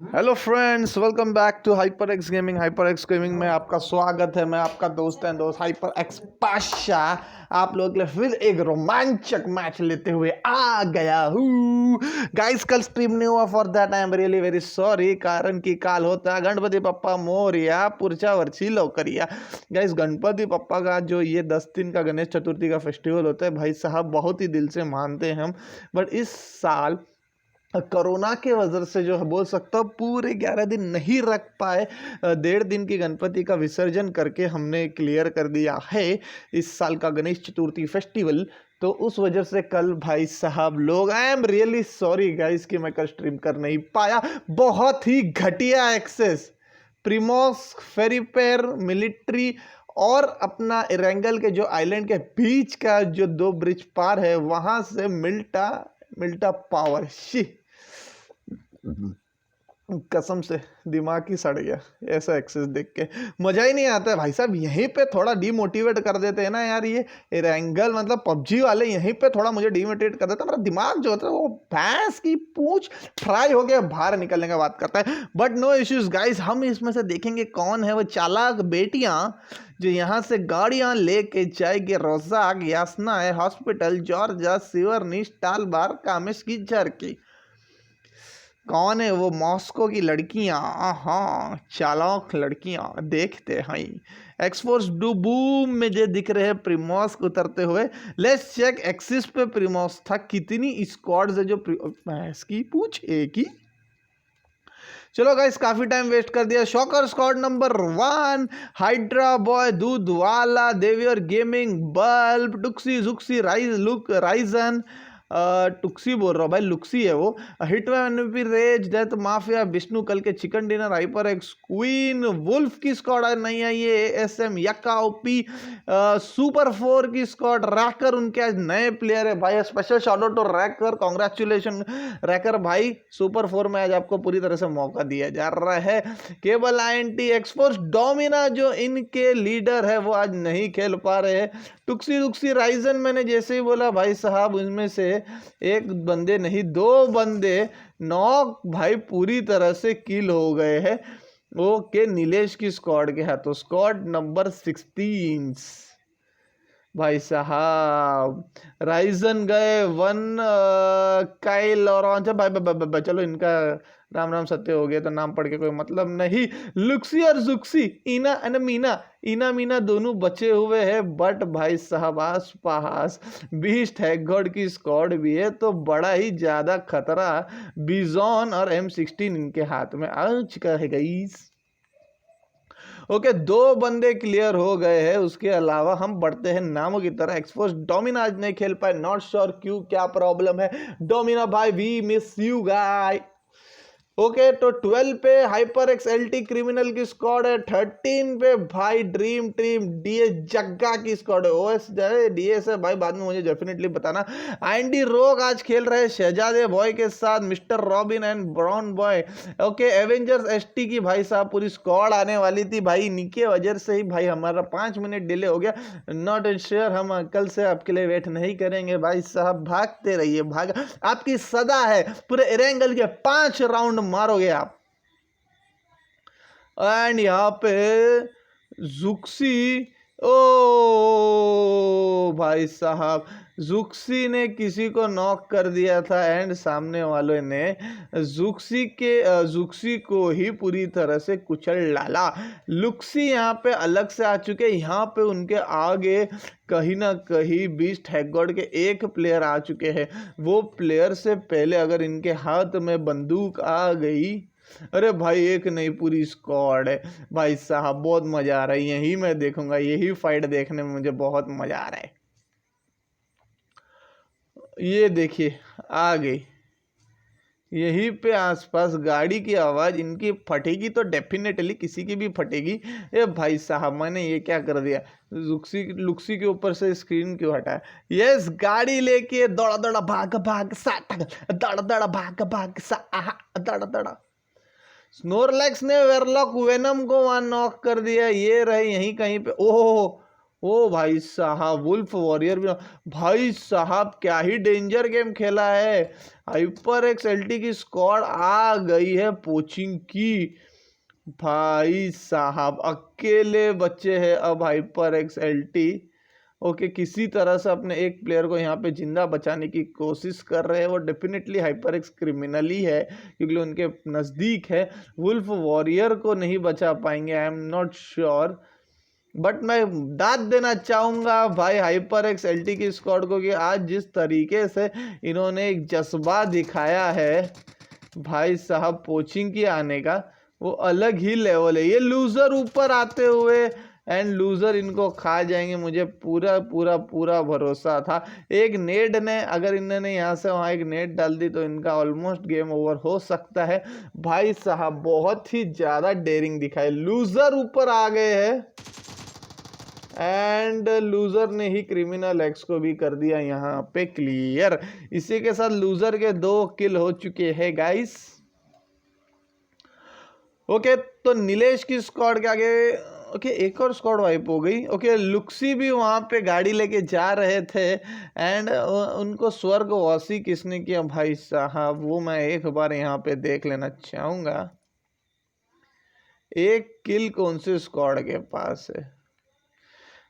Hello friends, welcome back to hyper X gaming में आपका स्वागत है। मैं आपका दोस्त एंड दोस्त हाइपर एक्स पाशा आप लोगों के लिए फिर एक रोमांचक मैच लेते हुए आ गया हूँ। गाइस, कल स्ट्रीम नहीं हुआ, for that I am really very sorry. कारण की काल होता गणपति पप्पा मोरिया पुरचा वर्ची लौकरिया। गाइस, गणपति पप्पा का जो ये 10 दिन का गणेश चतुर्थी का फेस्टिवल होता है, भाई साहब बहुत ही दिल से मानते हैं हम। बट इस साल कोरोना के वजह से जो है बोल सकता हूँ पूरे 11 दिन नहीं रख पाए। 1.5 दिन की गणपति का विसर्जन करके हमने क्लियर कर दिया है इस साल का गणेश चतुर्थी फेस्टिवल। तो उस वजह से कल भाई साहब लोग, I am really sorry guys कि मैं कल स्ट्रीम कर नहीं पाया। बहुत ही घटिया एक्सेस प्रीमोस फेरीपेर मिलिट्री और अपना इरेंगल के जो आइलैंड के बीच का जो 2 ब्रिज पार है वहां से मिल्टा मिल्टा पावर शी, कसम से दिमाग ही सड़ गया ऐसा एक्सेस देख के। मजा ही नहीं आता है भाई साहब। यहीं पे थोड़ा डिमोटिवेट कर देते हैं ना यार, ये एरेंगल मतलब पबजी वाले यहीं पे थोड़ा मुझे डिमोटिवेट कर देता है। मेरा दिमाग जो होता है वो भैंस की पूंछ फ्राई हो गया बाहर निकलने का बात करता है। बट नो इश्यूज गाइस, हम इसमें से देखेंगे कौन है वो चालाक बेटियां जो यहाँ से गाड़ियां लेके जाएगी रोजाक, यासना है हॉस्पिटल, जॉर्जा, सिवरनी, टालबार, कामेश की झरकी। कौन है वो मॉस्को की लड़कियां? हाँ, चालाक लड़कियां, देखते हैं। एक्सफोर्स डू बूम में जो दिख रहे हैं प्रीमोस उतरते हुए। लेट्स चेक एक्सिस पे प्रीमोस था, कितनी स्क्वाड्स है जो की पूछ एक ही। चलो गाइस, काफी टाइम वेस्ट कर दिया। Shocker squad number 1, hydra boy, दूध वाला, देवियर गेमिंग, बल्ब, टुक्सी जुक्सी, राइजन, टुक्सी बोल रहा हूँ भाई, लुक्सी है वो। Hitman, rage, death mafia, Vishnu कल के chicken dinner, hyper X, queen, wolf की स्क्वाड नहीं आई है, एसएम, यक्का, ओपी, सुपर 4 की स्क्वाड, रैकर उनके आज नए प्लेयर है भाई। स्पेशल शॉट आउट टू रैकर, कॉन्ग्रेचुलेशन रैकर भाई। सुपर 4 में आज आपको पूरी तरह से मौका दिया जा रहा है। केबल आईएनटी, एक्सफोर्स, डोमिना जो इनके लीडर है वो आज नहीं खेल पा रहे हैं। टुक्सी टुक्सी राइजन, मैंने जैसे ही बोला भाई साहब उनमें से एक बंदे नहीं 2 बंदे नॉक भाई पूरी तरह से किल हो गए हैं। ओके, नीलेश की स्क्वाड के हाथों, स्क्वाड नंबर 16 भाई साहब। राइजन गए 1, काइल और भाई चलो इनका राम राम सत्य हो गया तो नाम पढ़ के कोई मतलब नहीं। लुक्सी और जुक्सी, इना एंड मीना, इना मीना दोनों बचे हुए हैं। बट भाई साहब आस पास बीस्ट है गॉड की स्क्वाड भी है, तो बड़ा ही ज्यादा खतरा बिजॉन और M16 इनके हाथ में आ चुका है गाइस। ओके, 2 बंदे क्लियर हो गए हैं। उसके अलावा हम बढ़ते हैं नामों की तरह। एक्सपोज डोमिना आज नहीं खेल पाए, नॉट श्योर क्यों, क्या प्रॉब्लम है। डोमिना भाई we miss you guy. Okay, तो 12 पे हाइपर एक्स एलटी क्रिमिनल की स्क्वाड है। 13 पे भाई ड्रीम टीम डीएस जग्गा की स्क्वाड है। ओएस डीएस है भाई, बाद में मुझे डेफिनेटली बताना। एंडी रोग आज खेल रहे शहजादे बॉय के साथ, mister robin and brown boy. Okay, Avengers ST की भाई साहब पूरी स्क्वाड आने वाली थी भाई, इनके वजह से ही भाई हमारा 5 मिनट डिले हो गया। नॉट श्योर, हम कल से आपके लिए वेट नहीं करेंगे भाई साहब, भागते रहिए, भाग आपकी सदा है। पूरे इरेंगल के 5 राउंड मारोगे आप। एंड यहाँ पे जुक्सी, ओ भाई साहब, जुक्सी ने किसी को नॉक कर दिया था एंड सामने वालों ने जुक्सी को ही पूरी तरह से कुचल डाला। लुक्सी यहाँ पे अलग से आ चुके, यहाँ पे उनके आगे कहीं ना कहीं बीस्ट हैगॉड के एक प्लेयर आ चुके हैं। वो प्लेयर से पहले अगर इनके हाथ में बंदूक आ गई, अरे भाई एक नहीं पूरी स्क्वाड है भाई साहब। बहुत मजा आ रहा है, यही मैं देखूंगा, यही फाइट देखने में मुझे बहुत मजा आ रहा है। ये देखिए आ गई, यहीं पे आसपास गाड़ी की आवाज इनकी फटेगी तो डेफिनेटली किसी की भी फटेगी। ए भाई साहब, मैंने ये क्या कर दिया। लुक्सी के ऊपर से स्क्रीन क्यों हटाया। यस, गाड़ी लेके दौड़ा दौड़ा भाग भाग सा, दौड़ा दौड़ा भाग भाग सा, दौड़ा दौड़ा। स्नोरलैक्स ने वेरलॉक वेनम को वहां नॉक कर दिया। ये रहे यहीं कहीं पे। ओह ओ भाई साहब वुल्फ वॉरियर भी, भाई साहब क्या ही डेंजर गेम खेला है। हाइपर एक्स एलटी की स्क्वाड आ गई है पोचिंग की। भाई साहब अकेले बच्चे हैं अब हाइपर एक्स एलटी। ओके किसी तरह से अपने एक प्लेयर को यहाँ पे जिंदा बचाने की कोशिश कर रहे हैं। वो डेफिनेटली हाइपर एक्स क्रिमिनल ही है क्योंकि उनके नज़दीक है। वुल्फ वॉरियर को नहीं बचा पाएंगे, I am not sure, but मैं दाद देना चाहूँगा भाई हाइपर एक्स एलटी की स्क्वाड को कि आज जिस तरीके से इन्होंने एक जज्बा दिखाया है भाई साहब पोचिंग की आने का, वो अलग ही लेवल है। ये लूज़र ऊपर आते हुए एंड लूज़र इनको खा जाएंगे, मुझे पूरा पूरा पूरा भरोसा था। एक नेड ने अगर इन्होंने यहाँ से वहाँ एक नेड डाल दी तो इनका ऑलमोस्ट गेम ओवर हो सकता है। भाई साहब बहुत ही ज़्यादा डेयरिंग दिखाए, लूज़र ऊपर आ गए हैं एंड लूजर ने ही क्रिमिनल एक्स को भी कर दिया यहाँ पे क्लियर। इसी के साथ लूजर के 2 किल हो चुके हैं गाइस। ओके तो नीलेश की स्क्वाड के आगे ओके एक और स्क्वाड वाइप हो गई। ओके लुक्सी भी वहाँ पे गाड़ी लेके जा रहे थे एंड उनको स्वर्गवासी किसने किया भाई साहब, वो मैं एक बार यहाँ पे देख लेना चाहूँगा। एक किल कौन से स्क्वाड के पास है?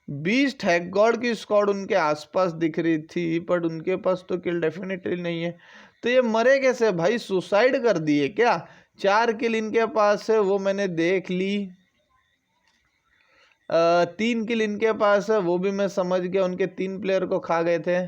बीस्ट हैक गॉड की स्क्वाड उनके आसपास दिख रही थी बट उनके पास तो किल डेफिनेटली नहीं है। तो ये मरे कैसे भाई, सुसाइड कर दिए क्या? 4 किल इनके पास है वो मैंने देख ली, 3 किल इनके पास है वो भी मैं समझ गया, उनके 3 प्लेयर को खा गए थे।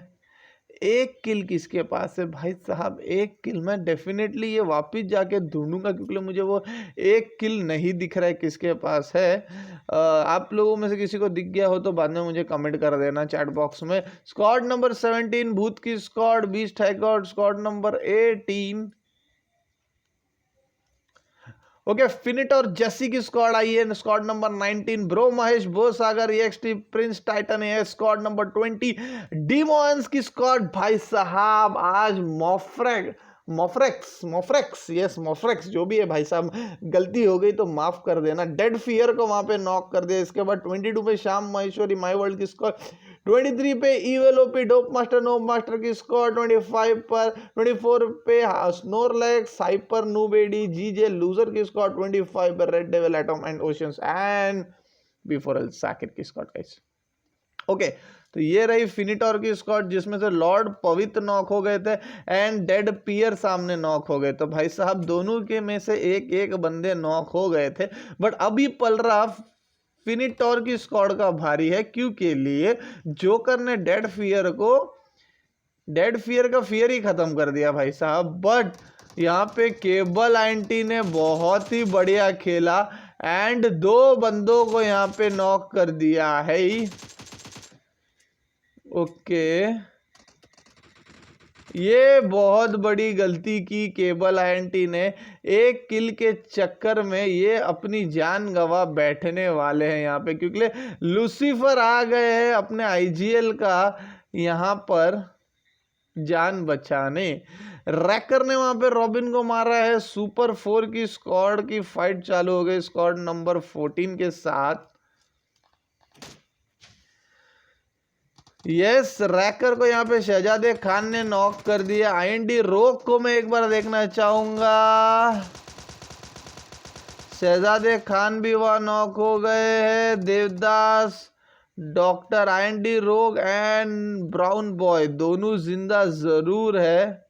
1 किल किसके पास है भाई साहब? 1 किल मैं डेफिनेटली ये वापस जाके ढूंढूंगा क्योंकि मुझे वो 1 किल नहीं दिख रहा है किसके पास है। आप लोगों में से किसी को दिख गया हो तो बाद में मुझे कमेंट कर देना चैट बॉक्स में। स्क्वाड नंबर 17 भूत की स्क्वाड, बीस्ट हैगॉड स्क्वाड नंबर 18, ओके फिनिट और जेसी की स्क्वाड आई है स्क्वाड नंबर 19, ब्रो महेश बो सागर एक्सटी प्रिंस टाइटन है स्क्वाड नंबर 20, डीमोन्स की स्क्वाड। भाई साहब आज मोफ्रेक्स यस मोफ्रेक्स जो भी है भाई साहब, गलती हो गई तो माफ कर देना। डेड फियर को वहां पे नॉक कर दिया। इसके बाद 22 पे श्याम महेश्वरी माई वर्ल्ड की स्क्वाड, 23 पे evil OP dope master noob master की स्क्वाड, 25 पर 24 पे स्नोरलैक्स हाइपर नूबेडी जीजे लूजर की स्क्वाड, 25 पर red devil atom and oceans and बिफोर अल साकिर की स्क्वाड गाइस। ओके तो ये रही फिनिटोर की स्क्वाड जिसमें से लॉर्ड पवित्र नॉक हो गए थे एंड डेड पियर सामने नॉक हो गए। तो भाई साहब दोनों के में से एक एक बंदे नॉक हो गए थे बट अभी पल रहा फिनिटोर की स्क्वाड का भारी है क्योंकि लिए जोकर ने डेड फियर का फियर ही खत्म कर दिया भाई साहब। बट यहाँ पे केबल एंटी ने बहुत ही बढ़िया खेला एंड 2 बंदों को यहाँ पे नॉक कर दिया है ही। ओके ये बहुत बड़ी गलती की केबल आईएनटी ने, 1 किल के चक्कर में ये अपनी जान गंवा बैठने वाले हैं यहाँ पे क्योंकि लूसीफर आ गए हैं अपने आईजीएल का यहाँ पर जान बचाने। रैकर ने वहां पे रॉबिन को मारा है। सुपर 4 की स्क्वाड की फाइट चालू हो गई स्क्वाड नंबर 14 के साथ। यस रैकर को यहाँ पे शहजादे खान ने नॉक कर दिया। आईएनडी रोक को मैं एक बार देखना चाहूंगा। शहजादे खान भी वहां नॉक हो गए हैं। देवदास, डॉक्टर आईएनडी रोग एंड ब्राउन बॉय दोनों जिंदा जरूर है।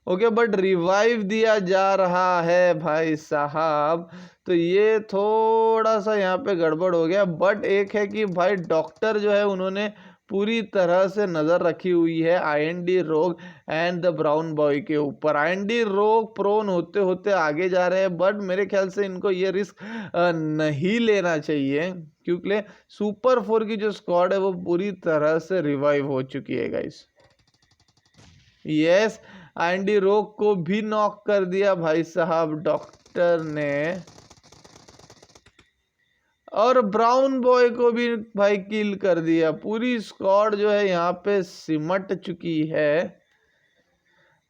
ओके बट रिवाइव दिया जा रहा है भाई साहब, तो ये थोड़ा सा यहाँ पे गड़बड़ हो गया। बट एक है कि भाई डॉक्टर जो है उन्होंने पूरी तरह से नज़र रखी हुई है आईएनडी रोग एंड द ब्राउन बॉय के ऊपर। आईएनडी रोग प्रोन होते होते आगे जा रहे हैं बट मेरे ख्याल से इनको ये रिस्क नहीं लेना चाहिए क्योंकि सुपर 4 की जो स्क्वाड है वो पूरी तरह से रिवाइव हो चुकी है गाइस। यस आईएनडी रोग को भी नॉक कर दिया भाई साहब डॉक्टर ने, और ब्राउन बॉय को भी भाई किल कर दिया। पूरी स्क्वाड जो है यहाँ पे सिमट चुकी है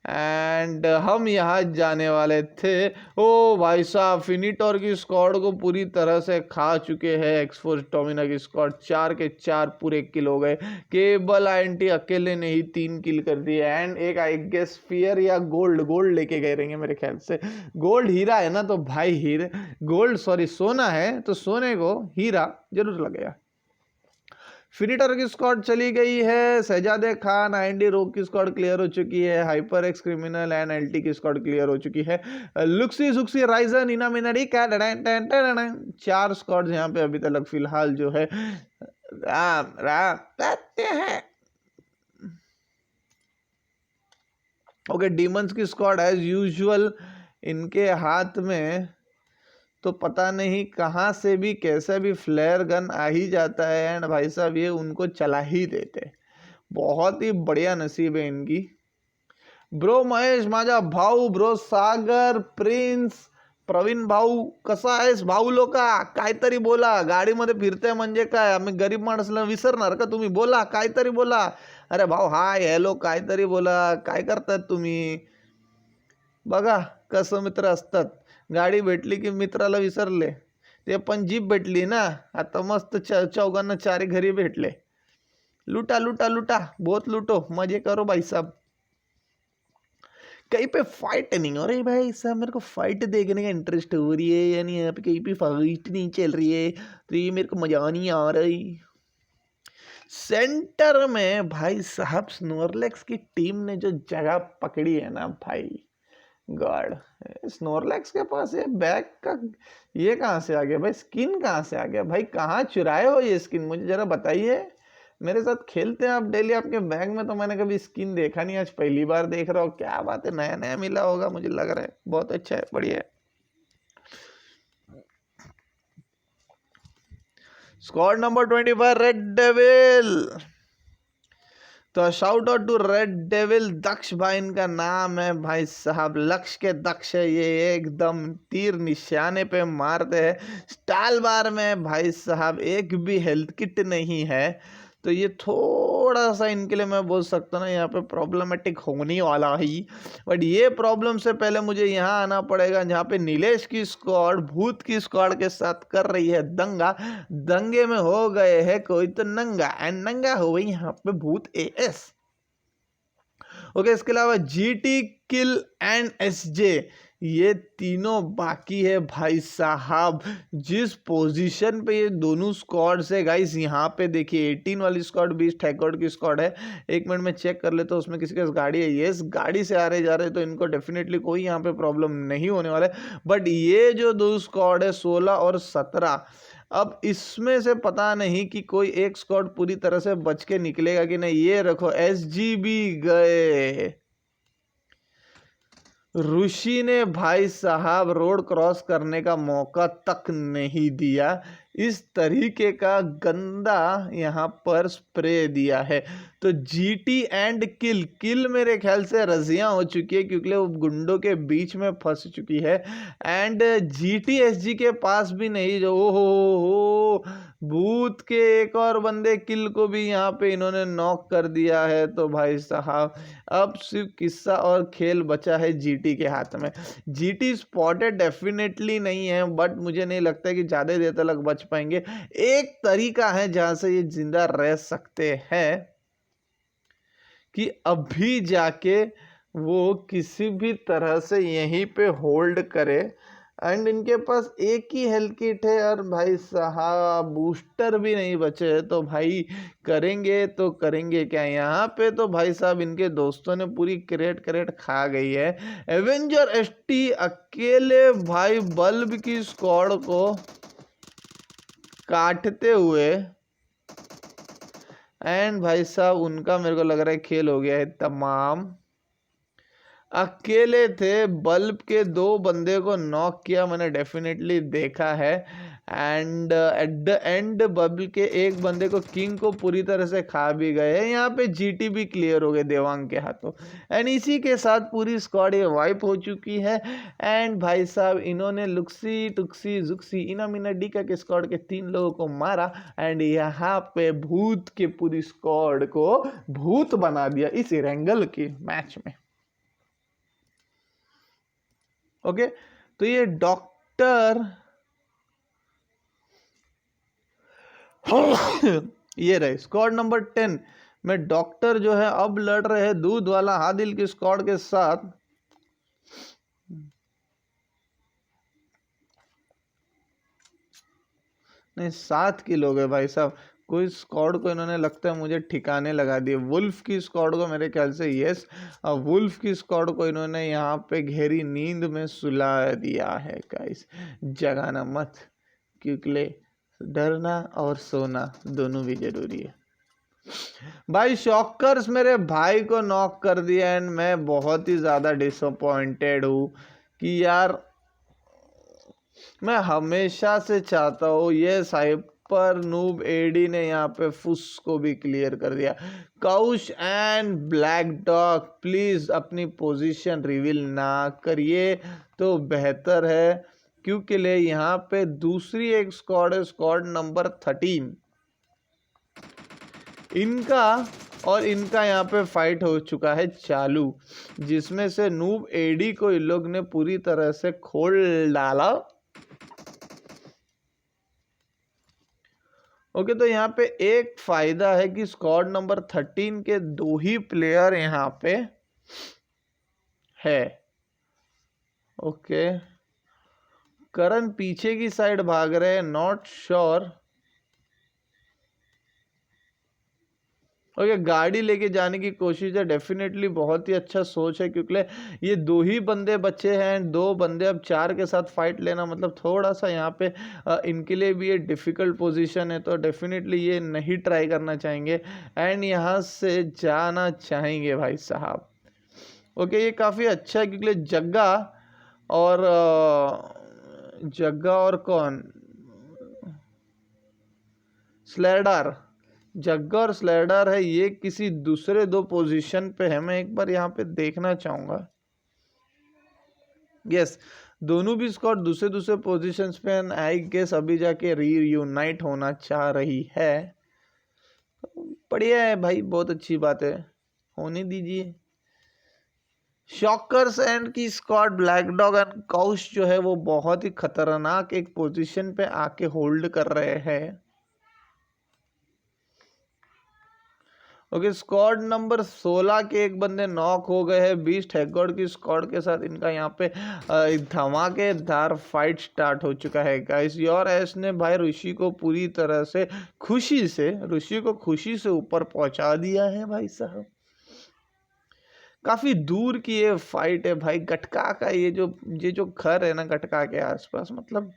एंड हम यहाँ जाने वाले थे। ओ भाई साहब, फिनिटोर की स्क्वाड को पूरी तरह से खा चुके हैं एक्सफोर्स डोमिना की स्क्वाड। 4 के 4 पूरे किल हो गए। केबल आईएनटी अकेले ने ही 3 किल कर दिए एंड एक आई गेस फियर या गोल्ड लेके गए रहेंगे मेरे ख्याल से। गोल्ड हीरा है ना, तो भाई हीरे गोल्ड सॉरी सोना है तो सोने को हीरा जरूर लगेगा। फिनिटर की स्क्वाड चली गई है। शहजादे खान आईएनडी रोग की स्क्वाड क्लियर हो चुकी है। Hyper x criminal and LT की स्क्वाड क्लियर हो चुकी है। लुक्सी सुक्सी राइजन इना मिनडी क्या 4 स्क्वाड यहाँ पे अभी तक फिलहाल जो है राम राम कहते हैं। ओके, डीमंस की स्क्वाड एज यूजुअल इनके हाथ में तो पता नहीं कहाँ से भी कैसे भी फ्लेयर गन आ ही जाता है एंड भाई साहब ये उनको चला ही देते। बहुत ही बढ़िया नसीब है इनकी। ब्रो महेश माझा भाऊ, ब्रो सागर, प्रिन्स, प्रवीण भाऊ कसा आहेस भाऊ? लोका काहीतरी बोला, गाडीमध्ये फिरते म्हणजे काय? आम्ही गरीब माणसाला विसरणार का तुम्ही? बोला काहीतरी बोला. अरे भाऊ हाय हॅलो काहीतरी बोला. काय करतात तुम्ही? बघा कसं मित्र असतात. गाडी भेटली की मित्राला विसरले. ते पण जीप भेटली ना, आता मस्त चौघांना 4 घरी भेटले. लूटा लूटा लूटा बहुत लूटो, मजे करो भाई साहब। कहीं पे फाइट नहीं हो रही भाई साहब, मेरे को फाइट देखने का इंटरेस्ट हो रही है, यानी यहाँ पे कहीं पे फाइट नहीं चल रही है तो ये मेरे को मजा नहीं आ रही। सेंटर में भाई साहब स्नोरलेक्स की टीम ने जो जगह पकड़ी है ना भाई गॉड। स्नोरलेक्स के पास ये बैग का ये कहाँ से आ गया भाई? स्किन कहाँ से आ गया भाई? कहाँ चुराए हो ये स्किन? मुझे जरा बताइए। मेरे साथ खेलते हैं आप डेली, आपके बैग में तो मैंने कभी स्किन देखा नहीं, आज पहली बार देख रहा हूँ। क्या बात है, नया नया मिला होगा मुझे लग रहा है। बहुत अच्छा है, बढ़िया है। Squad number 25 red devil. तो shout out to red devil. Daksh भाई इनका नाम है भाई साहब, लक्ष्य के दक्ष है ये, एकदम तीर निशाने पे मारते हैं। स्टाइल बार में भाई साहब एक भी हेल्थ किट नहीं है, तो ये थोड़ा सा इनके लिए मैं बोल सकता हूँ ना यहाँ पे प्रॉब्लमेटिक होने वाला ही। बट ये प्रॉब्लम से पहले मुझे यहाँ आना पड़ेगा जहाँ पे नीलेश की स्क्वाड भूत की स्क्वाड के साथ कर रही है दंगा। दंगे में हो गए है कोई तो नंगा एंड नंगा हो गई यहाँ पे भूत एएस। ओके, इसके अलावा जीटी किल एंड एसजे ये तीनों बाकी है भाई साहब। जिस पोजीशन पे ये दोनों स्क्वाड है गाइस, यहाँ पे देखिए 18 वाली स्क्वाड 20 ठैकआउट की स्क्वाड है। एक मिनट में चेक कर लेते तो उसमें किसी के पास गाड़ी है। ये गाड़ी से आ रहे जा रहे तो इनको डेफिनेटली कोई यहाँ पे प्रॉब्लम नहीं होने वाला है। बट ये जो दो स्क्वाड है 16 और 17, अब इसमें से पता नहीं कि कोई एक स्क्वाड पूरी तरह से बच के निकलेगा कि नहीं। ये रखो एसजीबी गए। ऋषि ने भाई साहब रोड क्रॉस करने का मौका तक नहीं दिया। इस तरीके का गंदा यहाँ पर स्प्रे दिया है। तो जीटी एंड किल मेरे ख्याल से रजियां हो चुकी है क्योंकि वो गुंडों के बीच में फंस चुकी है। एंड जीटी एसजी के पास भी नहीं, जो हो भूत के एक और बंदे किल को भी यहाँ पे इन्होंने नॉक कर दिया है। तो भाई साहब अब सिर्फ किस्सा और खेल बचा है जीटी के हाथ में। जीटी स्पॉटेड डेफिनेटली नहीं है, बट मुझे नहीं लगता कि ज़्यादा देर तक बच पाएंगे। एक तरीका है जहां से ये जिंदा रह सकते हैं कि अभी जाके वो किसी भी तरह से यहीं पे होल्ड करे। एंड इनके पास एक ही हेल्थ किट है और भाई साहब बूस्टर भी नहीं बचे है, तो भाई करेंगे तो करेंगे क्या यहाँ पे? तो भाई साहब इनके दोस्तों ने पूरी क्रेट खा गई है। एवेंजर एसटी अकेले भाई बल्ब की स्क्वाड को काटते हुए एंड भाई साहब उनका मेरे को लग रहा है खेल हो गया है तमाम। अकेले थे, बल्ब के 2 बंदे को नॉक किया मैंने डेफिनेटली देखा है। And at the end bulb के एक बंदे को किंग को पूरी तरह से खा भी गए। यहाँ पे जीटी भी क्लियर हो गए देवांग के हाथों। एंड इसी के साथ पूरी स्क्वाड ये वाइप हो चुकी है। एंड भाई साहब इन्होंने लुक्सी टुक्सी जुक्सी इना मिना डीका के स्क्वाड के 3 लोगों को मारा। एंड यहाँ पे भूत के पूरी स्क्वाड को भूत बना दिया इस रेंगल के मैच में। ओके, तो ये डॉक्टर ये रहे स्क्वाड नंबर 10 में डॉक्टर जो है अब लड़ रहे हैं दूध वाला हादिल की स्क्वाड के साथ। नहीं 7 के लोग है भाई साहब, कोई स्क्वाड को इन्होंने लगता है मुझे ठिकाने लगा दिए। वुल्फ की स्क्वाड को मेरे ख्याल से यस, वुल्फ की स्क्वाड को इन्होंने यहाँ पे गहरी नींद में सुला दिया है गाइस। जगाना मत, क्योंकि डरना और सोना दोनों भी जरूरी है। भाई शॉकर्स मेरे भाई को नॉक कर दिया एंड मैं बहुत ही ज़्यादा डिसअपॉइंटेड हूँ कि यार मैं हमेशा से चाहता हूँ ये साइपर नूब एडी ने यहाँ पे फुस को भी क्लियर कर दिया। काउश एंड ब्लैक डॉग प्लीज़ अपनी पोजीशन रिवील ना करिए तो बेहतर है, क्योंकि ले यहाँ पे दूसरी एक स्क्वाड है, स्क्वाड नंबर 13। इनका और इनका यहाँ पे फाइट हो चुका है चालू, जिसमें से नूब एडी को इन लोग ने पूरी तरह से खोल डाला। ओके, तो यहाँ पे एक फायदा है कि स्क्वाड नंबर 13 के 2 ही प्लेयर यहाँ पे है। ओके, करण पीछे की साइड भाग रहे हैं, नॉट श्योर। ओके, गाड़ी लेके जाने की कोशिश है, डेफिनेटली बहुत ही अच्छा सोच है, क्योंकि ये 2 ही बंदे बचे हैं, 2 बंदे अब 4 के साथ फाइट लेना मतलब थोड़ा सा यहाँ पे इनके लिए भी ये डिफ़िकल्ट पोजीशन है, तो डेफिनेटली ये नहीं ट्राई करना चाहेंगे एंड यहाँ से जाना चाहेंगे भाई साहब। ओके, ये काफ़ी अच्छा है, क्योंकि जग्गा और कौन स्लेडर, जग्गा और स्लेडर है, ये किसी दूसरे 2 पोजीशन पे है। मैं एक बार यहाँ पे देखना चाहूँगा। यस, दोनों भी स्क्वाड दूसरे दूसरे पोजीशंस पे आई गेस अभी जाके रीयूनाइट होना चाह रही है। बढ़िया है भाई, बहुत अच्छी बात है, होने दीजिए। शॉकर्स एंड की स्क्वाड ब्लैक डॉग एंड काउश जो है वो बहुत ही खतरनाक एक पोजीशन पे आके होल्ड कर रहे हैं। ओके, स्क्वाड नंबर 16 के एक बंदे नॉक हो गए हैं। बीस्ट हैगॉड की स्क्वाड के साथ इनका यहाँ पे धमाकेदार फाइट स्टार्ट हो चुका है गाइस। योर एस ने भाई ऋषि को पूरी तरह से खुशी से ऊपर पहुंचा दिया है भाई साहब। काफी दूर की ये फाइट है भाई। गटका का ये जो घर है ना गटका के आसपास, मतलब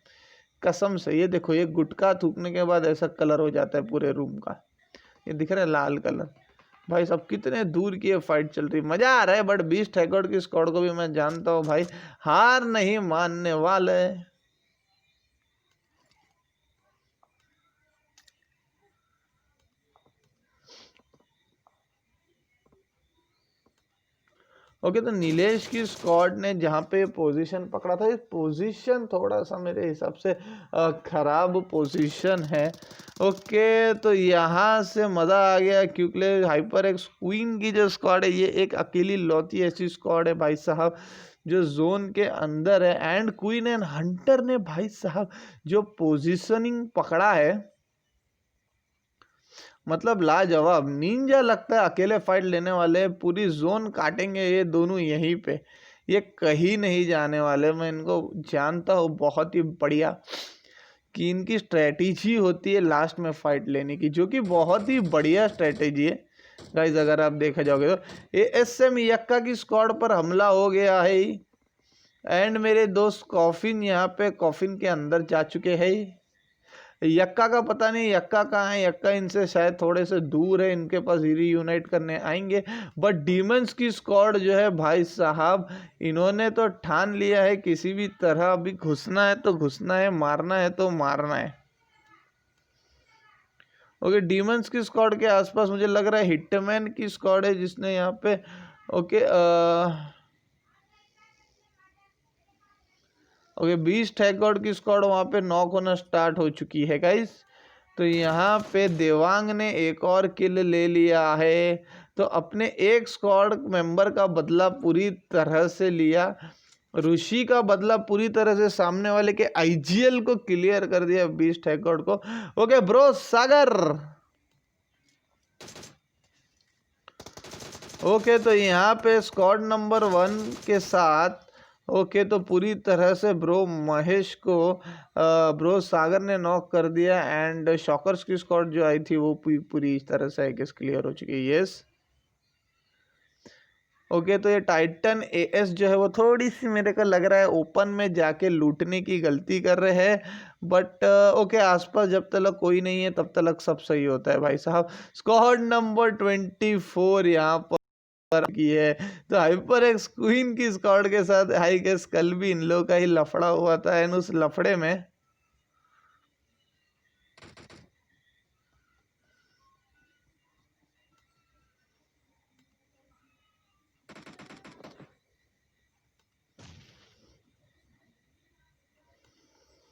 कसम से ये देखो, ये गुटखा थूकने के बाद ऐसा कलर हो जाता है पूरे रूम का। ये दिख रहा है लाल कलर। भाई सब कितने दूर की ये फाइट चल रही, मजा आ रहा है। बट बीस्ट हैगॉड की स्क्वाड को भी मैं जानता हूँ भाई, हार नहीं मानने वाले। ओके, तो नीलेश की स्क्वाड ने जहाँ पे पोजीशन पकड़ा था, इस पोजीशन थोड़ा सा मेरे हिसाब से खराब पोजीशन है। ओके, तो यहाँ से मज़ा आ गया, क्योंकि हाइपर एक्स क्वीन की जो स्क्वाड है ये एक अकेली लौती ऐसी स्क्वाड है भाई साहब जो जोन के अंदर है। एंड क्वीन एंड हंटर ने भाई साहब जो पोजीशनिंग पकड़ा है, मतलब लाजवाब। निंजा लगता है अकेले फाइट लेने वाले, पूरी जोन काटेंगे ये दोनों यहीं पे, ये कहीं नहीं जाने वाले। मैं इनको जानता हूँ बहुत ही बढ़िया कि इनकी स्ट्रेटेजी होती है लास्ट में फाइट लेने की, जो कि बहुत ही बढ़िया स्ट्रेटेजी है गाइज। अगर आप देखा जाओगे तो एएसएम यक्का की स्क्वाड पर हमला हो गया है एंड मेरे दोस्त कॉफिन यहाँ पे कॉफिन के अंदर जा चुके हैं। यक्का का पता नहीं यक्का कहाँ है, यक्का इनसे शायद थोड़े से दूर है, इनके पास रीयूनाइट करने आएंगे। बट डीमंस की स्क्वाड जो है भाई साहब, इन्होंने तो ठान लिया है किसी भी तरह अभी घुसना है तो घुसना है, मारना है तो मारना है। ओके, डीमंस की स्क्वाड के आसपास मुझे लग रहा है हिटमैन की स्क्वाड है जिसने यहाँ पे ओके बीस्ट हैगॉड की स्क्वाड वहाँ पे नॉक होना स्टार्ट हो चुकी है गाइस। तो यहाँ पे देवांग ने एक और किल ले लिया है, तो अपने एक स्क्वाड मेंबर का बदला पूरी तरह से लिया ऋषि का बदला पूरी तरह से सामने वाले के आईजीएल को क्लियर कर दिया बीस्ट हैकआउट को। ओके ब्रो सागर। ओके तो यहाँ पे स्क्वाड नंबर 1 के साथ ओके तो पूरी तरह से ब्रो महेश को ब्रो सागर ने नॉक कर दिया एंड शॉकर्स की स्क्वाड जो आई थी वो पूरी इस तरह से आई गेस क्लियर हो चुकी है। यस ओके तो ये टाइटन एएस जो है वो थोड़ी सी मेरे को लग रहा है ओपन में जाके लूटने की गलती कर रहे हैं, बट ओके आसपास जब तक कोई नहीं है तब तक सब सही होता है भाई साहब। स्क्वाड नंबर 24 यहाँ पर की है तो हाइपर एक्स क्वीन की स्क्वाड के साथ आई गेस कल भी इन लोगों का ही लफड़ा हुआ था एंड उस लफड़े में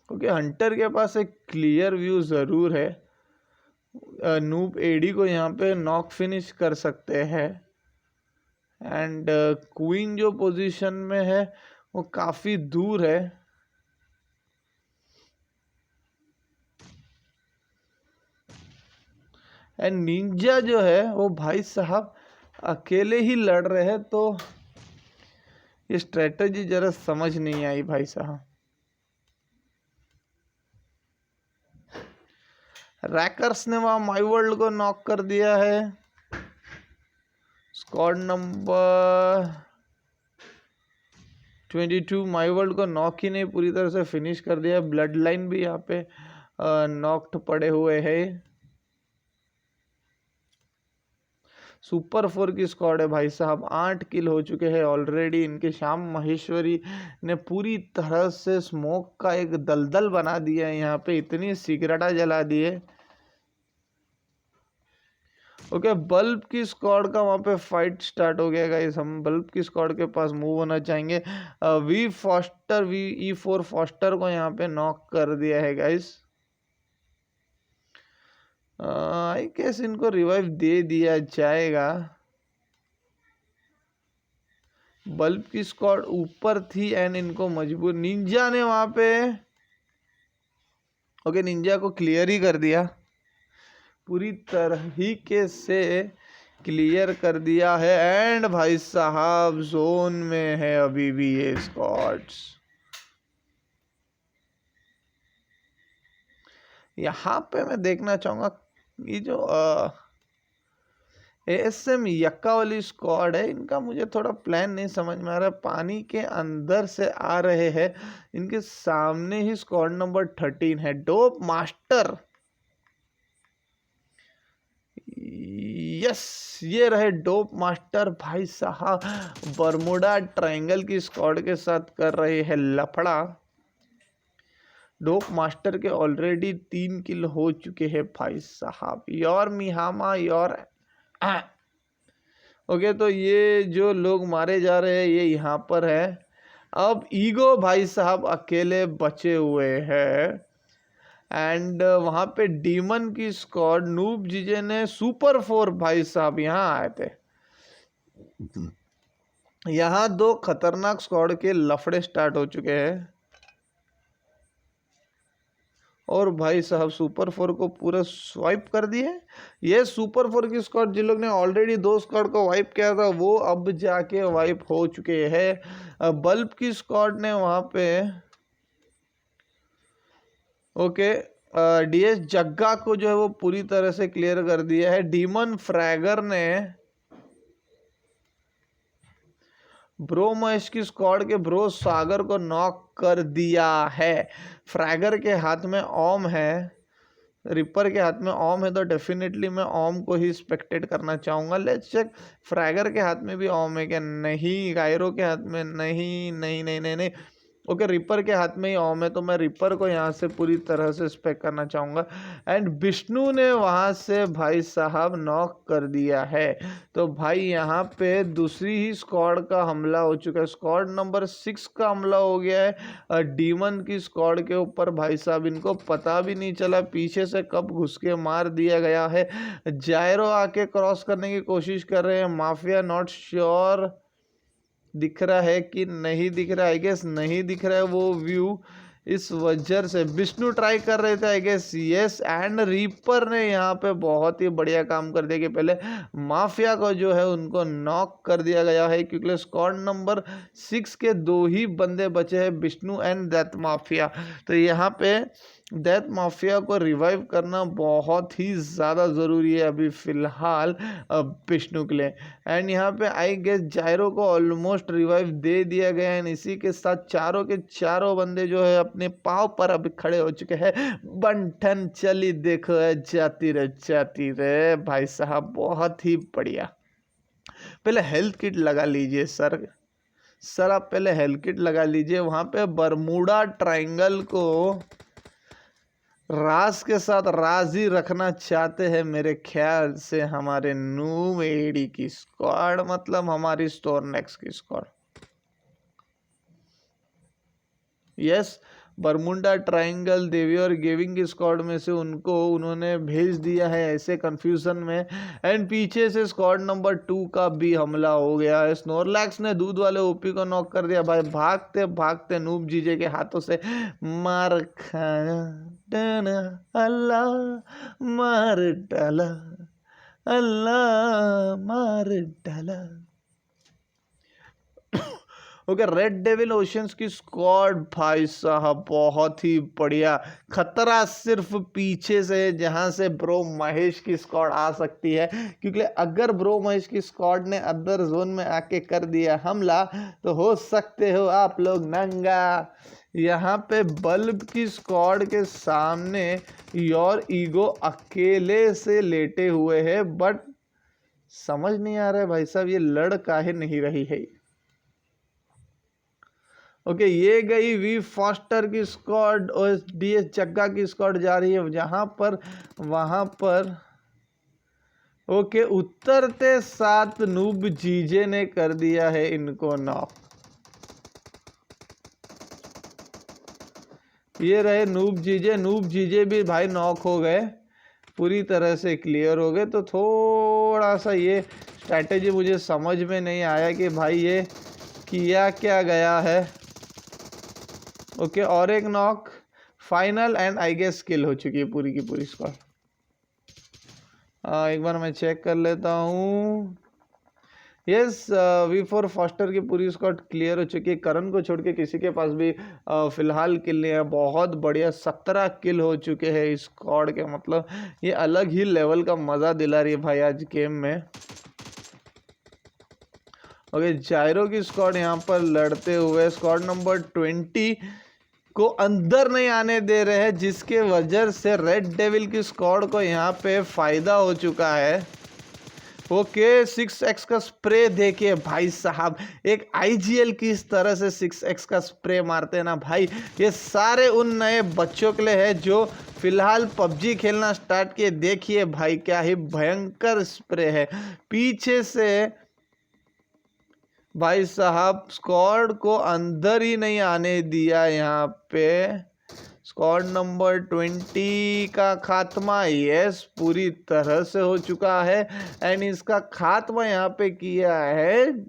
क्योंकि हंटर के पास एक क्लियर व्यू ज़रूर है, नूब एडी को यहाँ पे नॉक फिनिश कर सकते हैं एंड क्वीन जो पोजीशन में है वो काफ़ी दूर है एंड निंजा जो है वो भाई साहब अकेले ही लड़ रहे हैं, तो ये स्ट्रेटजी जरा समझ नहीं आई भाई साहब। रैकर्स ने वहाँ माई वर्ल्ड को नॉक कर दिया है। स्क्वाड नंबर 22 माई वर्ल्ड को नॉक ही नहीं पूरी तरह से फिनिश कर दिया। ब्लड लाइन भी यहाँ पे नॉक्ड पड़े हुए हैं। सुपर 4 की स्क्वाड है भाई साहब, 8 किल हो चुके हैं ऑलरेडी इनके। श्याम माहेश्वरी ने पूरी तरह से स्मोक का एक दलदल बना दिया है यहाँ पे, इतनी सिगरेटा जला दिए। ओके बल्ब की स्क्वाड का वहाँ पे फाइट स्टार्ट हो गया गाइस, हम बल्ब की स्क्वाड के पास मूव होना चाहेंगे। वी4 फॉस्टर को यहाँ पे नॉक कर दिया है गाइस। आई गेस इनको रिवाइव दे दिया जाएगा। बल्ब की स्क्वाड ऊपर थी एंड इनको मजबूर निंजा ने वहाँ पे ओके निंजा को क्लियर ही कर दिया, पूरी तरीके से क्लियर कर दिया है एंड भाई साहब जोन में है अभी भी ये स्क्वाड्स। यहाँ पे मैं देखना चाहूँगा ये जो एएसएम यक्का वाली स्क्वाड है, इनका मुझे थोड़ा प्लान नहीं समझ में आ रहा है। पानी के अंदर से आ रहे हैं, इनके सामने ही स्क्वाड नंबर 13 है डोप मास्टर। यस ये रहे डोप मास्टर भाई साहब, बरमुडा ट्रायंगल की स्क्वाड के साथ कर रहे हैं लफड़ा। डोप मास्टर के ऑलरेडी 3 किल हो चुके हैं भाई साहब। योर मिहामा योर ओके तो ये जो लोग मारे जा रहे हैं ये यहाँ पर है। अब ईगो भाई साहब अकेले बचे हुए हैं एंड वहाँ पे डीमन की स्क्वाड नूब जीजे ने सुपर 4 भाई साहब यहाँ आए थे। यहाँ 2 खतरनाक स्क्वाड के लफड़े स्टार्ट हो चुके हैं और भाई साहब सुपर 4 को पूरा स्वाइप कर दिए। ये सुपर 4 की स्क्वाड जिन लोग ने ऑलरेडी 2 स्क्वाड को वाइप किया था वो अब जाके वाइप हो चुके हैं। बल्ब की स्क्वाड ने वहाँ पे ओके डीएस जग्गा को जो है वो पूरी तरह से क्लियर कर दिया है। डीमन फ्रैगर ने ब्रो महेश की स्क्वाड के ब्रो सागर को नॉक कर दिया है। फ्रैगर के हाथ में ओम है, रिपर के हाथ में ओम है, तो डेफिनेटली मैं ओम को ही स्पेक्टेट करना चाहूँगा। लेट्स चेक फ्रैगर के हाथ में भी ओम है क्या? नहीं। गायरो के हाथ में नहीं नहीं नहीं नहीं नहीं ओके रिपर के हाथ में ही ओम है, तो मैं रिपर को यहाँ से पूरी तरह से स्पेक करना चाहूँगा। एंड विष्णु ने वहाँ से भाई साहब नॉक कर दिया है। तो भाई यहाँ पे दूसरी ही स्क्वाड का हमला हो चुका है। स्क्वाड नंबर 6 का हमला हो गया है डीमन की स्क्वाड के ऊपर भाई साहब। इनको पता भी नहीं चला पीछे से कब घुस के मार दिया गया है। जायरो आके क्रॉस करने की कोशिश कर रहे हैं, माफिया नॉट श्योर दिख रहा है कि नहीं दिख रहा है? आई गेस नहीं दिख रहा है वो व्यू, इस वजह से विष्णु ट्राई कर रहे थे I guess. Yes, and reaper ने यहाँ पे बहुत ही बढ़िया काम कर दिया कि पहले माफिया को जो है उनको नॉक कर दिया गया है, क्योंकि स्क्वाड नंबर 6 के 2 ही बंदे बचे हैं, विष्णु एंड डेथ माफिया। तो यहाँ पे डेथ माफिया को रिवाइव करना बहुत ही ज़्यादा ज़रूरी है अभी फ़िलहाल विष्णु के लिए। एंड यहाँ पे आई गेस जायरो को ऑलमोस्ट रिवाइव दे दिया गया है, इसी के साथ चारों के चारों बंदे जो है अपने पाँव पर अभी खड़े हो चुके हैं। बंठन चली देखो है, जाती रे भाई साहब, बहुत ही बढ़िया। पहले हेल्थ किट लगा लीजिए सर आप पहले हेल्थ किट लगा लीजिए। वहाँ पे बरमूडा ट्रायंगल को राज के साथ राजी रखना चाहते हैं मेरे ख्याल से हमारे नूम एडी की स्क्वाड, मतलब हमारी स्टोरनेक्स की स्क्वाड। यस, बरमुंडा ट्रायंगल देवी और गेविंग की स्क्वाड में से उन्होंने भेज दिया है ऐसे कंफ्यूजन में। एंड पीछे से स्क्वाड नंबर 2 का भी हमला हो गया है। स्नोरलैक्स ने दूध वाले ओपी को नॉक कर दिया भाई, भागते भागते नूब जीजे के हाथों से मार खाया डाना, अल्लाह मार डाला, अल्लाह मार डाला। ओके, रेड डेविल ओशियंस की स्क्वाड भाई साहब बहुत ही बढ़िया। खतरा सिर्फ पीछे से जहां से ब्रो महेश की स्क्वाड आ सकती है, क्योंकि अगर ब्रो महेश की स्क्वाड ने अदर जोन में आके कर दिया हमला तो हो सकते हो आप लोग नंगा। यहाँ पे बल्ब की स्क्वाड के सामने योर ईगो अकेले से लेटे हुए है, बट समझ नहीं आ रहा है भाई साहब ये लड़ काहे नहीं रही है। ओके, ये गई वी फॉस्टर की स्क्वाड और डीएस जग्गा की स्क्वाड जा रही है जहां पर वहां पर। ओके, उतरते साथ नूब जीजे ने कर दिया है इनको नॉक। ये रहे नूब जीजे भी भाई नॉक हो गए, पूरी तरह से क्लियर हो गए। तो थोड़ा सा ये स्ट्रैटेजी मुझे समझ में नहीं आया कि भाई ये किया क्या गया है। ओके, और एक knock final and I guess kill हो चुकी है पूरी की पूरी स्क्वाड। एक बार मैं चेक कर लेता हूँ। यस, V4 फॉस्टर की पूरी स्क्वाड क्लियर हो चुकी है। करण को छोड़ के किसी के पास भी फिलहाल किल नहीं है। बहुत बढ़िया 17 किल हो चुके हैं इस स्क्वाड के, मतलब ये अलग ही लेवल का मज़ा दिला रही है भाई आज गेम में। ओके, जायरो की स्क्वाड यहाँ पर लड़ते हुए स्क्वाड नंबर 20 को अंदर नहीं आने दे रहे हैं, जिसके वजह से रेड डेविल की स्क्वाड को यहाँ पे फायदा हो चुका है। ओके, 6x का स्प्रे देखिए भाई साहब, एक IGL किस तरह से 6x का स्प्रे मारते हैं ना भाई। ये सारे उन नए बच्चों के लिए है जो फिलहाल पबजी खेलना स्टार्ट किए। देखिए भाई क्या ही भयंकर स्प्रे है। पीछे से भाई साहब स्क्वाड को अंदर ही नहीं आने दिया। यहाँ पे स्क्वाड नंबर 20 का खात्मा यस पूरी तरह से हो चुका है। एंड इसका खात्मा यहाँ पे किया है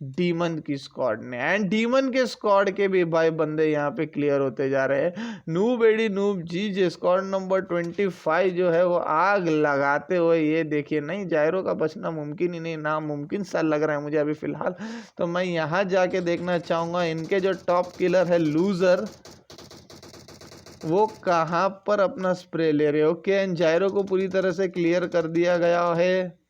डीमन की स्क्वाड ने। एंड डीमन के स्क्वाड के भी भाई बंदे यहाँ पे क्लियर होते जा रहे हैं। नूब एडी नूब जी स्क्वाड नंबर 25 जो है वो आग लगाते हुए, ये देखिए नहीं जायरो का बचना मुमकिन ही नहीं, नामुमकिन सा लग रहा है मुझे अभी फिलहाल। तो मैं यहाँ जाके देखना चाहूँगा इनके जो टॉप किलर है लूजर, वो कहाँ पर अपना स्प्रे ले रहे हो। ओके, एंड जायरो को पूरी तरह से क्लियर कर दिया गया है।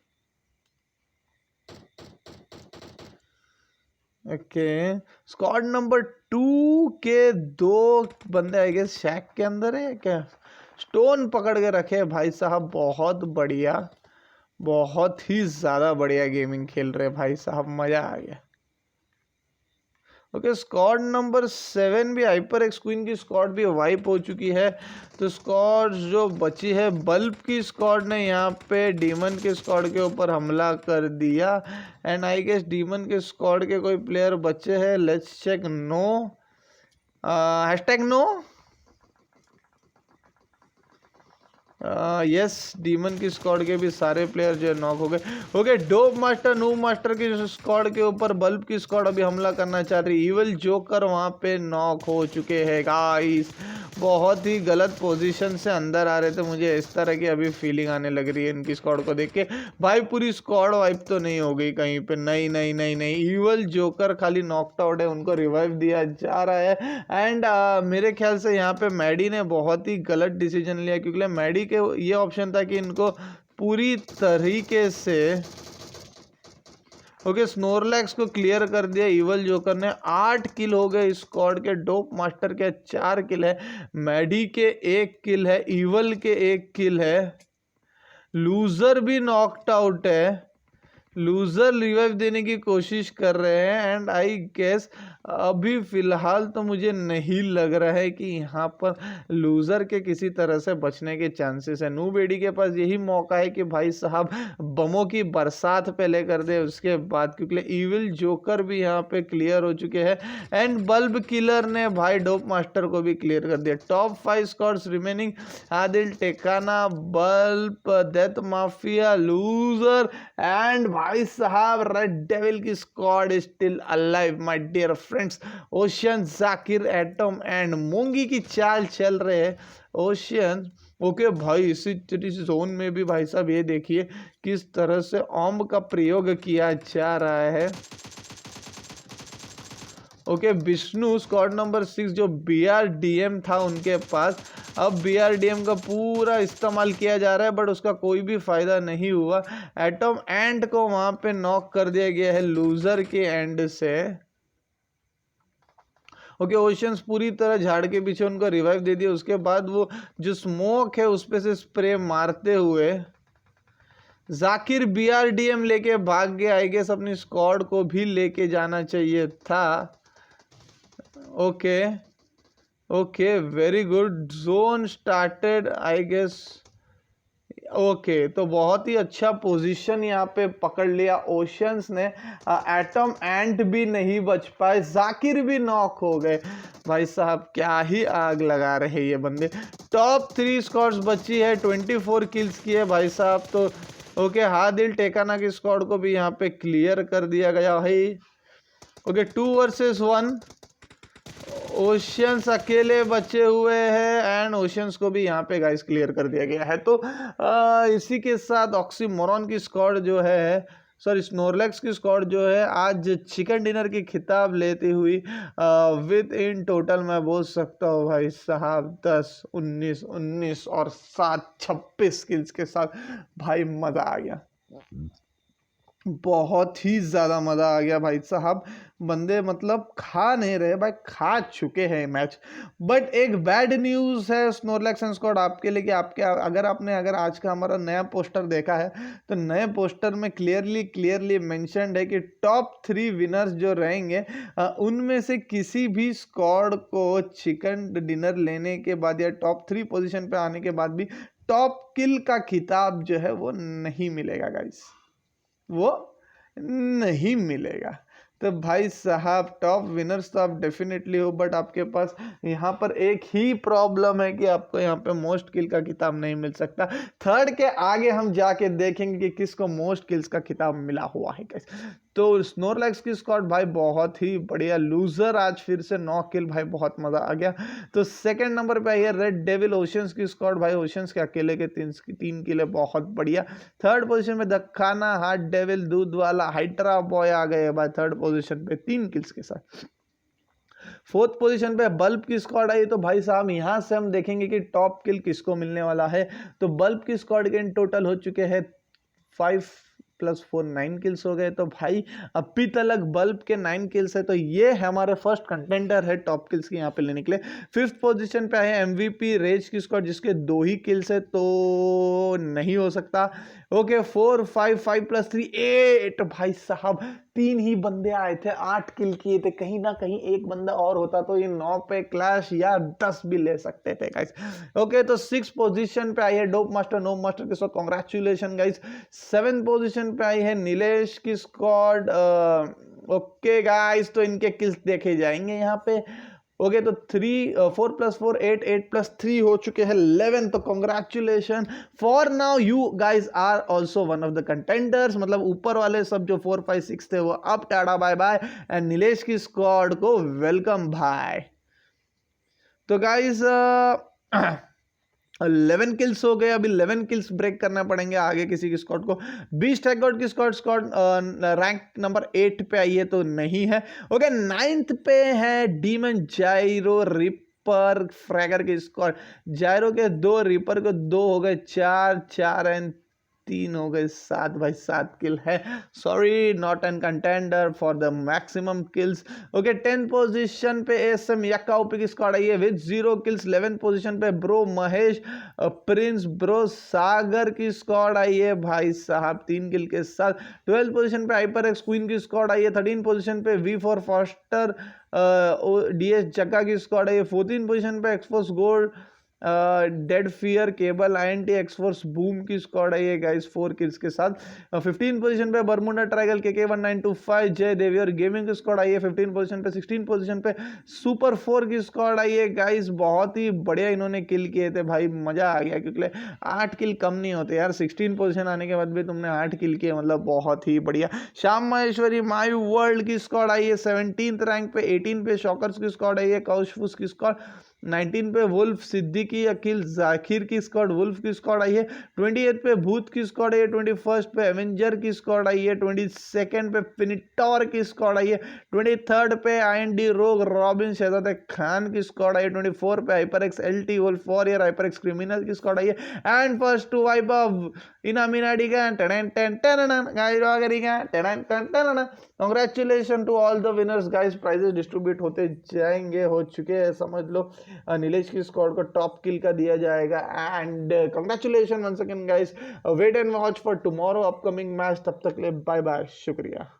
ओके, स्क्वाड नंबर 2 के 2 बंदे आई गेस शैक के अंदर है क्या, स्टोन पकड़ के रखे भाई साहब। बहुत बढ़िया, बहुत ही ज़्यादा बढ़िया गेमिंग खेल रहे भाई साहब, मज़ा आ गया। ओके, स्क्वाड नंबर 7 भी हाइपर एक्स क्वीन की स्क्वाड भी वाइप हो चुकी है। तो स्क्वाड जो बची है बल्ब की स्क्वाड ने यहाँ पे डीमन के स्क्वाड के ऊपर हमला कर दिया। एंड आई गेस डीमन के स्क्वाड के कोई प्लेयर बचे हैं, let's check. No, hashtag no. Yes, demon की स्क्वाड के भी सारे प्लेयर जो है नॉक हो गए। Okay, dope master noob master की स्क्वाड के ऊपर बल्ब की स्क्वाड अभी हमला करना चाह रही है। इविल जोकर वहां पे नॉक हो चुके हैं गाइस। बहुत ही गलत पोजीशन से अंदर आ रहे थे, मुझे इस तरह की अभी फीलिंग आने लग रही है इनकी स्क्वाड को देख के। भाई पूरी स्क्वाड वाइप तो नहीं हो गई कहीं पे? नहीं नहीं नहीं नहीं, इविल जोकर खाली नॉकड आउट है, उनको रिवाइव दिया जा रहा है। एंड मेरे ख्याल से यहाँ पे मैडी ने बहुत ही गलत डिसीजन लिया, क्योंकि मैडी के ये ऑप्शन था कि इनको पूरी तरीके से ओके स्नोरलैक्स को क्लियर कर दिया इवल जोकर ने। 8 किल हो गए स्क्वाड के। डोप मास्टर के 4 किल है, मैडी के 1 किल है, इवल के 1 किल है, लूजर भी नॉकड आउट है। लूजर रिवाइव देने की कोशिश कर रहे हैं एंड आई गेस अभी फिलहाल तो मुझे नहीं लग रहा है कि यहाँ पर लूजर के किसी तरह से बचने के चांसेस है। नूब एडी के पास यही मौका है कि भाई साहब बमों की बरसात पहले कर दे, उसके बाद क्योंकि इविल जोकर भी यहाँ पे क्लियर हो चुके हैं एंड बल्ब किलर ने भाई डोप मास्टर को भी क्लियर कर दिया। टॉप 5 स्क्वाड्स रिमेनिंग, आदिल टेकाना, bulb, death mafia, loser and भाई साहब रेड डेविल की squad is still alive my dear friends. Ocean, Zakir, atom and मोंगी की चाल चल रहे हैं। ओशियन ओके भाई, इसी जोन में भी भाई साहब ये देखिए किस तरह से ओम्ब का प्रयोग किया जा रहा है। ओके, विष्णु स्क्वाड नंबर 6 जो BRDM था उनके पास, अब BRDM का पूरा इस्तेमाल किया जा रहा है बट उसका कोई भी फायदा नहीं हुआ। एटम एंड को वहां पे नॉक कर दिया गया है लूजर के एंड से। ओके, ओशियंस पूरी तरह झाड़ के पीछे उनको रिवाइव दे दिया। उसके बाद वो जो स्मोक है उस पे से स्प्रे मारते हुए जाकिर BRDM लेके भाग गया। आई गेस अपनी स्क्वाड को भी लेके जाना चाहिए था। Okay okay, very good, zone started I guess. Okay, तो बहुत ही अच्छा पोजीशन यहाँ पे पकड़ लिया ओशियंस ने। एटम एंड भी नहीं बच पाए, जाकिर भी नॉक हो गए। भाई साहब क्या ही आग लगा रहे ये बंदे। टॉप 3 स्क्वाड्स बची है, 24 किल्स की है भाई साहब। तो ओके, हादिल टेकाना की स्क्वाड को भी यहाँ पे क्लियर कर दिया गया भाई। ओके, 2 वर्सेस 1, ओशियंस अकेले बचे हुए हैं एंड ओशियंस को भी यहाँ पे गाइस क्लियर कर दिया गया है। तो इसी के साथ ऑक्सीमोरॉन की स्क्वाड जो है, सॉरी स्नोरलैक्स की स्क्वाड जो है, आज चिकन डिनर की खिताब लेती हुई विद इन टोटल मैं बोल सकता हूँ भाई साहब 10, 19, 19 और 7, 26 किल्स के साथ भाई मज़ा आ गया। बहुत ही ज़्यादा मज़ा आ गया भाई साहब। बंदे मतलब खा नहीं रहे भाई, खा चुके हैं मैच। बट एक बैड न्यूज़ है स्नोरलैक्स एंड स्क्वाड आपके लिए कि आपके अगर आज का हमारा नया पोस्टर देखा है तो नए पोस्टर में क्लियरली मेंशन्ड है कि टॉप 3 विनर्स जो रहेंगे उनमें से किसी भी स्क्वाड को चिकन डिनर लेने के बाद या टॉप 3 पोजीशन पे आने के बाद भी टॉप किल का खिताब जो है वो नहीं मिलेगा गाइस, वो नहीं मिलेगा। तो भाई साहब टॉप विनर्स तो आप डेफिनेटली हो, बट आपके पास यहाँ पर एक ही प्रॉब्लम है कि आपको यहाँ पे मोस्ट किल का खिताब नहीं मिल सकता। थर्ड के आगे हम जाके देखेंगे कि किसको मोस्ट किल्स का खिताब मिला हुआ है गाइस। तो स्नोरलैक्स की स्क्वाड भाई बहुत ही बढ़िया। लूजर आज फिर से 9 किल, भाई बहुत मजा आ गया। तो सेकंड नंबर पे आई है रेड डेविल ओशियंस की स्क्वाड। भाई ओशियंस के अकेले के 3 किल है, बहुत बढ़िया। थर्ड पोजीशन में दखाना, हार्ट डेविल, दूध वाला, हाइड्रा बॉय आ गए भाई थर्ड पोजीशन पे 3 किल्स के साथ। फोर्थ पोजीशन पे बल्ब की स्क्वाड आई। तो भाई साहब यहां से हम देखेंगे कि टॉप किल किसको मिलने वाला है। तो बल्ब की स्क्वाड के इन टोटल हो चुके हैं 5 + 4 9 किल्स हो गए। तो भाई अभी तक बल्ब के 9 किल्स है, तो ये हमारे फर्स्ट कंटेंडर है टॉप किल्स की यहाँ पे लेने के लिए। फिफ्थ पोजीशन पे है MVP रेज की स्क्वाड जिसके 2 ही किल्स है, तो नहीं हो सकता। ओके 4 5 5 + 3 8 भाई साहब 3 ही बंदे आए थे, 8 किल किए थे। कहीं ना कहीं एक बंदा और होता तो ये 9 पे क्लैश या 10 भी ले सकते थे गाइस। ओके, तो 6 पोजीशन पे आई है डोप मास्टर नोब मास्टर के साथ, कॉन्ग्रेचुलेशन गाइस। 7 पोजीशन पे आई है नीलेश की स्क्वाड। ओके गाइस, तो इनके किल्स देखे जाएंगे यहाँ पे। ओके तो 4+4 8, 8+3 हो चुके हैं 11। तो congratulation for now, you guys are also one of the contenders. मतलब ऊपर वाले सब जो 4 5 6 थे वो अब tata bye bye, and Nilesh की स्क्वाड को वेलकम भाई। तो गाइज 11 किल्स हो गए, अभी 11 किल्स ब्रेक करना पड़ेंगे आगे किसी की स्क्वाड को। बीस्ट टैगआउट की स्क्वाड रैंक नंबर 8 पे आई है तो नहीं है। ओके 9th पे है डीमन जायरो रिपर फ्रैगर की स्क्वाड। जायरो के 2, रिपर के 2 हो गए 4, 4 एंड 3 हो गए 7 भाई, 7 किल है। Sorry not an contender for the maximum kills. Okay 10 position पे एसएम यक्का ओपी की स्क्वाड आई है विद 0 किल्स। 11 पोजीशन पे ब्रो महेश प्रिंस ब्रो सागर की स्क्वाड आई है भाई साहब 3 किल के साथ। 12 पोजीशन पे हाइपर एक्स क्वीन की स्क्वाड आई है। 13 पोजीशन पे वी फॉर फॉस्टर डीएस जक्का की स्क्वाड आई है। 14 पोजीशन पे एक्सफोर्स gold dead fear cable INT एक्सफोर्स boom की स्क्वाड आई है गाइस 4 किल्स के साथ। 15 पोजीशन पे बरमुडा ट्राइगल KK1925 जय देवियर गेमिंग की स्क्वाड आई है 15 पोजीशन पे। 16 पोजीशन पे सुपर 4 की स्क्वाड आई है गाइस, बहुत ही बढ़िया इन्होंने किल किए थे भाई, मजा आ गया क्योंकि 8 किल कम नहीं होते यार। 16 पोजीशन आने के बाद भी तुमने 8 किल किए, मतलब बहुत ही बढ़िया। श्याम महेश्वरी माई वर्ल्ड की स्क्वाड आई है 17th रैंक पे। 18 पे शॉकर्स की स्क्वाड आई है कौशफुस की स्क्वाड। 19 पे वुल्फ सिद्दीकी अकील जाकिर की स्क्वाड वुल्फ की स्क्वाड आई है। 28 पे भूत की स्क्वाड आई है। 21 पे एवेंजर की स्क्वाड आई है। 22 पे फिनिटोर की स्क्वाड आई है। 23 पे आईएनडी रोग रॉबिन शहजादे खान की स्क्वाड आई है। 24 पे HyperX LT wolf warrior HyperX criminal की स्क्वाड आई है। And first to wipe off इनामिनाडी का congratulation to all the winners guys. Prizes distribute होते जाएंगे, हो चुके हैं समझ लो। नीलेश की स्क्वाड को टॉप किल का दिया जाएगा and congratulation once again guys. Wait and watch for tomorrow upcoming match. तब तक ले बाय बाय, शुक्रिया।